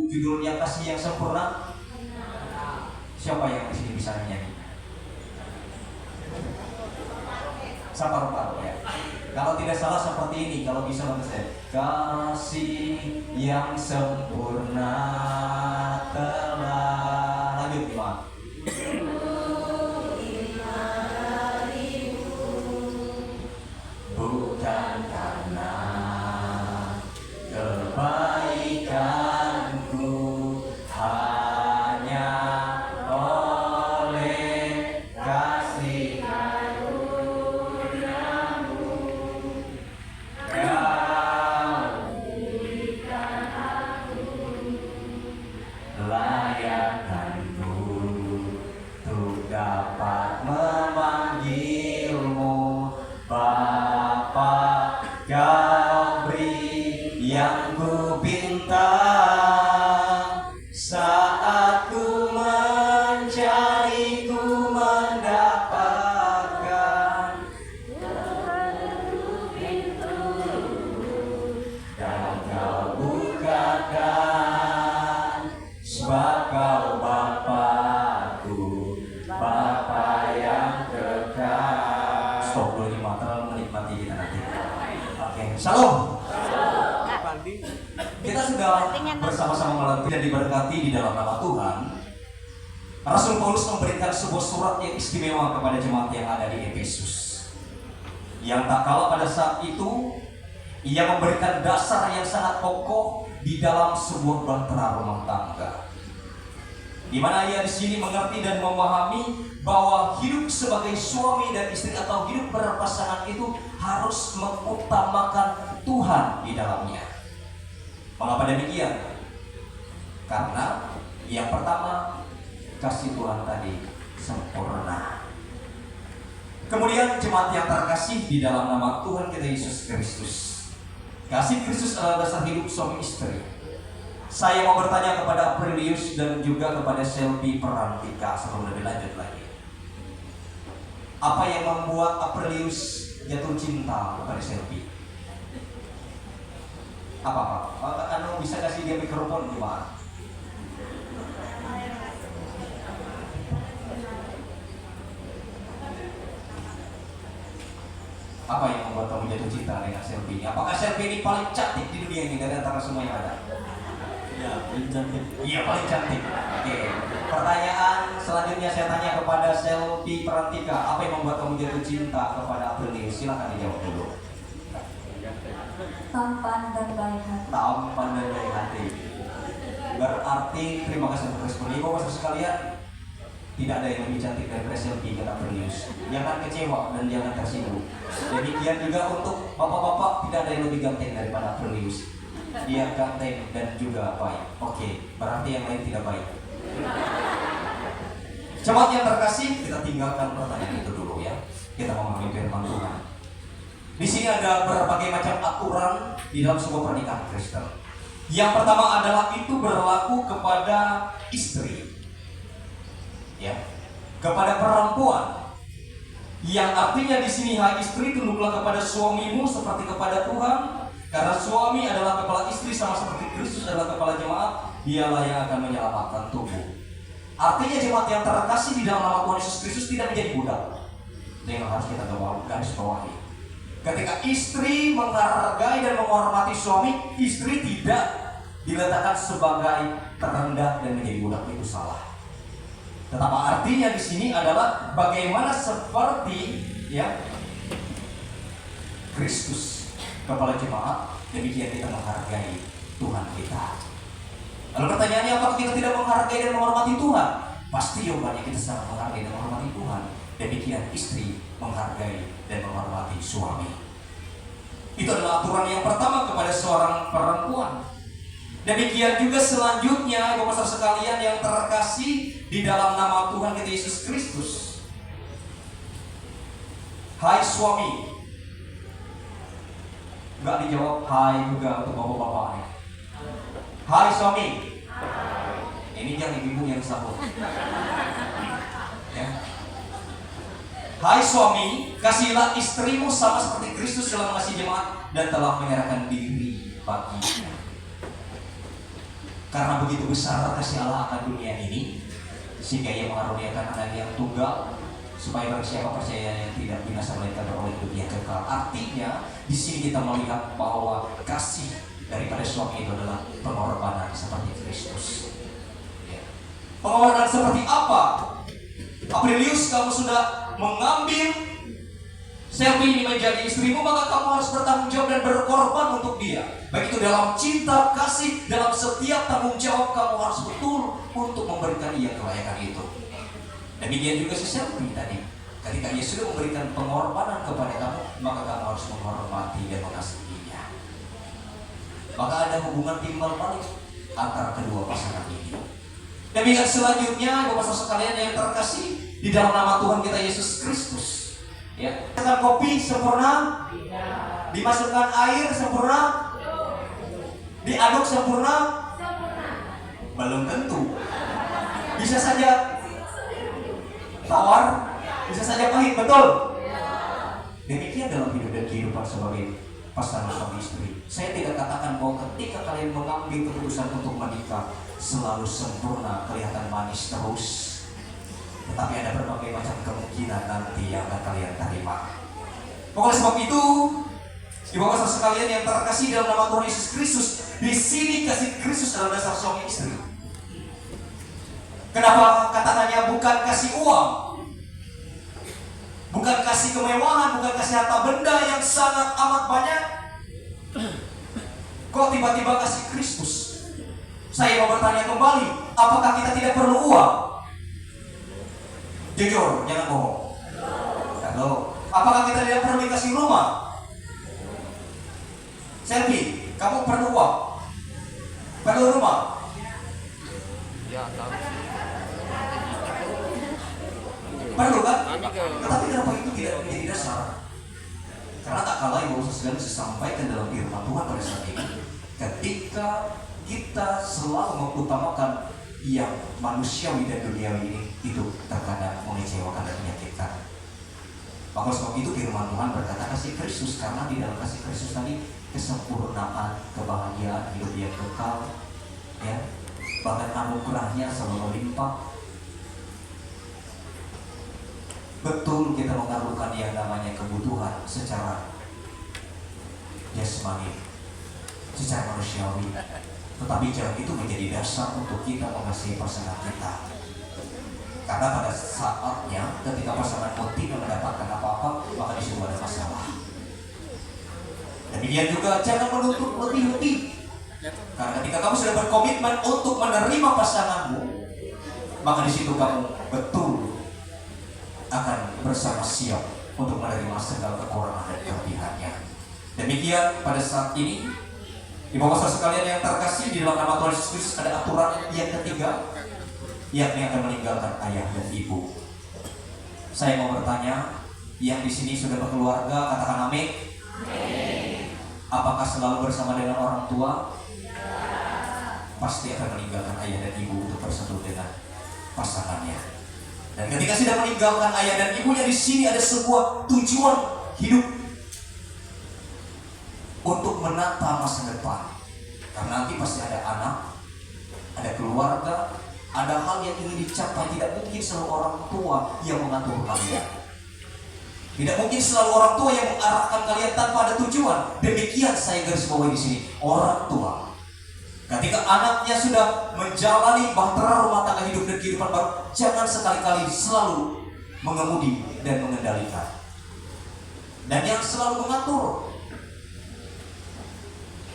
judulnya Kasih yang Sempurna. Siapa yang di sini bisa nyanyi? Separuh-paruh ya. Kalau tidak salah seperti ini, kalau bisa bantu saya. Kasih yang sempurna telah. Lanjut gimana? Bukan karena kebaikanku, hanya oleh kasih karunia-Mu Kau berikan aku layakanku untuk dapat memanggil-Mu Bapa. Kau beri yang ku pinta saat ku mencari, ku mendapatkan. Dan Kau bukakan, sebab Kau Bapakku, Bapa yang kekal. Stop dulu di mata, menikmati kita nanti. Oke, Shalom. Kita sudah bersama-sama melatih dan diberkati di dalam nama Tuhan. Rasul Paulus memberikan sebuah surat yang istimewa kepada jemaat yang ada di Efesus. Yang tak kalah pada saat itu, ia memberikan dasar yang sangat kokoh di dalam sebuah bahtera rumah tangga. Di mana ia di sini mengerti dan memahami bahwa hidup sebagai suami dan istri atau hidup berpasangan itu harus mengutamakan Tuhan di dalamnya. Mengapa demikian? Karena yang pertama, kasih Tuhan tadi sempurna. Kemudian jemaat yang terkasih di dalam nama Tuhan kita Yesus Kristus, kasih Kristus adalah dasar hidup suami istri. Saya mau bertanya kepada Aprilius dan juga kepada Selby Perantika sebelum lebih lanjut lagi. Apa yang membuat Aprilius jatuh cinta kepada Selby? Apa? Anu bisa kasih dia mikrofon gimana? Apa yang membuat kamu jatuh cinta dengan Selby ini? Apakah Selby ini paling cantik di dunia ini dari antara semua yang ada? Ya, paling cantik. Iya, paling cantik. Oke. Pertanyaan selanjutnya saya tanya kepada Selby Perantika. Apa yang membuat kamu jatuh cinta kepada Aprilius? Silakan dijawab dulu. Tampan dan baik hati. Tampan dan baik hati. Berarti terima kasih untuk respon Ibu Bapak sekalian. Tidak ada yang lebih cantik dari Selby kata Aprilius. Jangan kecewa dan jangan tersinggung. Demikian juga untuk bapak-bapak, tidak ada yang lebih ganteng daripada Aprilius. Dia ganteng dan juga baik. Oke, berarti yang lain tidak baik. Jemaat yang terkasih, kita tinggalkan pertanyaan itu dulu ya. Kita memahami firman Tuhan. Di sini ada berbagai macam aturan di dalam sebuah pernikahan Kristen. Yang pertama adalah itu berlaku kepada istri, ya, kepada perempuan. Yang artinya di sini hai istri tunduklah kepada suamimu seperti kepada Tuhan, karena suami adalah kepala istri sama seperti Kristus adalah kepala jemaat. Dialah yang akan menyelamatkan tubuh. Artinya jemaat yang terkasih di dalam nama Tuhan Yesus Kristus tidak menjadi budak. Ini yang harus kita garis bawahi. Ketika istri menghargai dan menghormati suami, istri tidak diletakkan sebagai terendah dan menjadi budak, itu salah. Tetapi artinya di sini adalah bagaimana seperti ya Kristus kepala jemaat, demikian kita menghargai Tuhan kita. Lalu pertanyaannya, apakah kita tidak menghargai dan menghormati Tuhan? Pasti jawabannya kita sangat menghargai dan menghormati Tuhan. Demikian istri menghargai dan menghormati suami. Itu adalah aturan yang pertama kepada seorang perempuan. Demikian juga selanjutnya, Bapak sekalian yang terkasih di dalam nama Tuhan kita Yesus Kristus. Hai suami. Enggak dijawab hai juga untuk bapak-bapak. Hai suami. Ini yang ibu yang sahut. Ya. Hai suami, kasihilah istrimu sama seperti Kristus telah mengasihi jemaat dan telah menyerahkan diri baginya. Karena begitu besar kasih Allah akan dunia ini, sehingga Ia mengaruniakan anak yang tunggal, supaya barang siapa percaya yang tidak binasa melainkan beroleh hidup yang kekal. Artinya di sini kita melihat bahwa kasih daripada suami itu adalah pengorbanan seperti Kristus. Ya. Pengorbanan seperti apa? Aprilius, kamu sudah mengambil Selvi ini menjadi istrimu, maka kamu harus bertanggung jawab dan berkorban untuk dia. Baik itu dalam cinta, kasih, dalam setiap tanggung jawab kamu harus betul untuk memberikan ia kelayakan itu. Demikian juga si Selvi tadi. Ketika ia sudah memberikan pengorbanan kepada kamu, maka kamu harus menghormati dan mengasihinya. Maka ada hubungan timbal balik antara kedua pasangan ini. Demikian selanjutnya, Bapak-Bapak sekalian yang terkasih di dalam nama Tuhan kita Yesus Kristus. Ya, dimasukkan kopi sempurna, dimasukkan air sempurna, diaduk sempurna, belum tentu. Bisa saja tawar, bisa saja pahit, betul. Demikian dalam hidup dan kehidupan sebagai pasangan suami istri. Saya tidak katakan bahwa ketika kalian mengambil keputusan untuk menikah selalu sempurna, kelihatan manis terus. Tetapi ada berbagai macam kemungkinan nanti yang akan kalian terima. Oleh sebab itu, Ibu-Bapak sekalian yang terkasih dalam nama Tuhan Yesus Kristus, di sini kasih Kristus adalah dasar suami istri. Kenapa katakannya bukan kasih uang, bukan kasih kemewahan, bukan kasih harta benda yang sangat amat banyak? Kok tiba-tiba kasih Kristus? Saya mau bertanya kembali, apakah kita tidak perlu uang? Jujur, jangan bohong. Halo. Apakah kita tidak perlu dikasih rumah? Selvi, kamu perlu uang? Perlu rumah? Ya, tahu. Perlu kan? Tetapi kenapa itu tidak menjadi dasar? Karena tak kalah yang Bapak sekalian disampaikan dalam firman Tuhan pada saat ini, ketika kita selalu mengutamakan yang manusiawi dan duniawi ini, itu terkadang mengecewakan dan menyakitkan. Maka sebab itu firman Tuhan berkata kasih Kristus, karena di dalam kasih Kristus tadi kesempurnaan, kebahagiaan, hidup yang kekal, ya, bahkan anugerahnya selalu melimpah. Betul kita mengalukan yang namanya kebutuhan secara jasmani, secara manusiawi. Tetapi jangan itu menjadi dasar untuk kita mengasihi pasangan kita. Karena pada saatnya ketika pasangan tidak mendapatkan apa-apa, maka disitu ada masalah. Demikian juga jangan menuntut lebih-lebih. Karena ketika kamu sudah berkomitmen untuk menerima pasanganmu, maka disitu kamu betul akan bersama siap untuk menerima segala kekurangan dan kelebihannya. Demikian pada saat ini, Ibu-Bapak sekalian yang terkasih di dalam nama Tuhan Yesus Kristus, ada aturan yang ketiga, yakni akan meninggalkan ayah dan ibu. Saya mau bertanya, yang di sini sudah berkeluarga, katakan amin. Apakah selalu bersama dengan orang tua? Pasti akan meninggalkan ayah dan ibu untuk bersatu dengan pasangannya. Dan ketika sudah meninggalkan ayah dan ibunya, di sini ada sebuah tujuan hidup untuk menata masa depan. Karena nanti pasti ada anak, ada keluarga, ada hal yang ingin dicapai. Tidak mungkin selalu orang tua yang mengatur kalian. Tidak mungkin selalu orang tua yang mengarahkan kalian tanpa ada tujuan. Demikian saya garis bawahi di sini, orang tua. Ketika anaknya sudah menjalani bahtera rumah tangga hidup dan kehidupan baru, jangan sekali-kali selalu mengemudi dan mengendalikan. Dan yang selalu mengatur.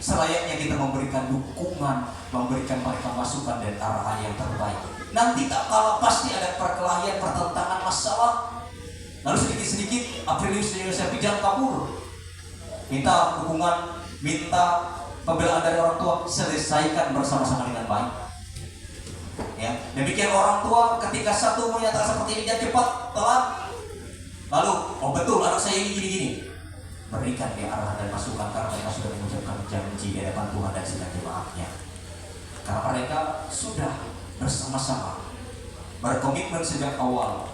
Selayaknya kita memberikan dukungan, memberikan mereka masukan dan arahan yang terbaik. Nanti tak kalah pasti ada perkelahian, pertentangan, masalah. Lalu sedikit-sedikit Aprilius dan Selvi jangan kabur. Minta dukungan, minta pembelaan dari orang tua, selesaikan bersama-sama dengan baik. Ya, demikian orang tua ketika satu menyatakan seperti ini, jangan cepat, telat. Lalu, oh betul anak saya ini gini-gini. Berikan dia arahan dan masukan karena mereka sudah mengucapkan janji di hadapan Tuhan dan sedang jemaatnya. Karena mereka sudah bersama-sama berkomitmen sejak awal.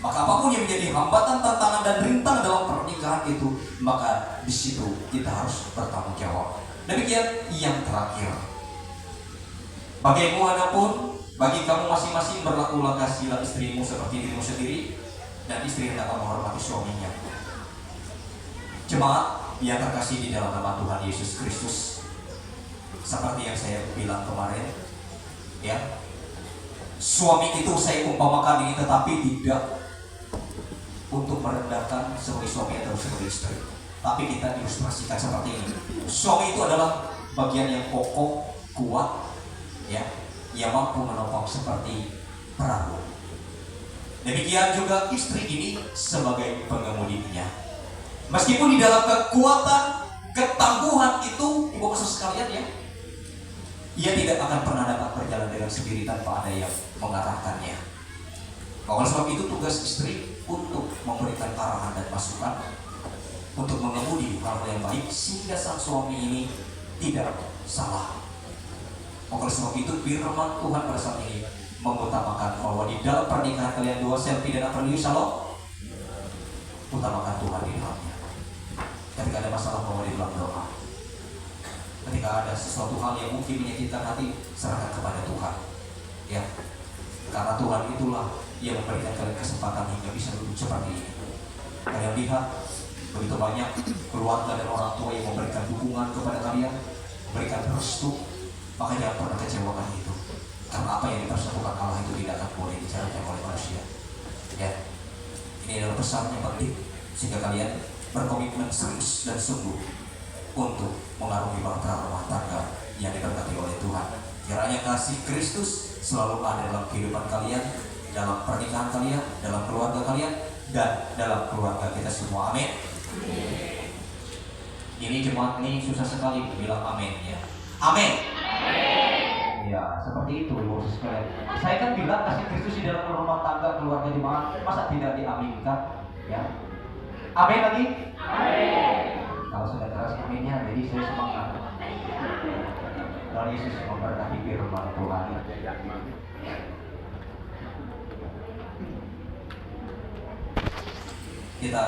Maka apapun yang menjadi hambatan, tantangan dan rintang dalam pernikahan itu, maka di situ kita harus bertanggung jawab. Demikian yang terakhir, Bagaimanapun, bagi kamu masing-masing berlakulah kasihlah istrimu seperti dirimu sendiri, dan istri hendaklah menghormati suaminya. Jemaat yang terkasih di dalam nama Tuhan Yesus Kristus, seperti yang saya bilang kemarin, ya, suami itu saya umpamakan ini, tetapi tidak untuk merendahkan sebagai suami atau sebagai istri, tapi kita ilustrasikan seperti ini. Suami itu adalah bagian yang kokoh, kuat, ya, yang mampu menopang seperti perahu. Demikian juga istri ini sebagai pengemudinya. Meskipun di dalam kekuatan, ketangguhan itu, ibu maksud sekalian ya, ia tidak akan pernah dapat berjalan dengan sendiri tanpa ada yang mengarahkannya. Oleh sebab itu tugas istri untuk memberikan arahan dan masukan, untuk mengemudi hal yang baik sehingga sang suami ini tidak salah. Oleh sebab itu firman Tuhan pada saat ini mengutamakan bahwa di dalam pernikahan kalian dua selfie dan apalagi shalom, utamakan Tuhan di dalamnya. Ketika ada masalah bahwa di dalam doa, ketika ada sesuatu hal yang mungkin menyakitkan hati, serahkan kepada Tuhan, ya, karena Tuhan itulah yang memberikan kalian kesempatan hingga bisa duduk seperti ini. Kalian lihat begitu banyak keluarga dan orang tua yang memberikan dukungan kepada kalian, memberikan restu, maka jangan pernah kecewakan itu, karena apa yang dipersatukan Allah itu tidak akan boleh diceraikan oleh manusia. Ya, ini adalah pesan yang penting sehingga kalian berkomitmen serius dan sungguh untuk mengarungi bahtera rumah tangga yang diberkati oleh Tuhan. Kiranya kasih Kristus selalu ada dalam kehidupan kalian, dalam pernikahan kalian, dalam keluarga kalian, dan dalam keluarga kita semua. Amin. Ini jemaat ini susah sekali bilang amin ya. Amin. Ya, seperti itu ibu sekalian. Saya kan bilang kasih Kristus di dalam rumah tangga keluarga jemaat, masa tidak diaminkan? Ya. Amin lagi? Amin. Kalau sudah keras aminnya, jadi saya semangat. Tuhan Yesus memberkati firman Tuhan. Kita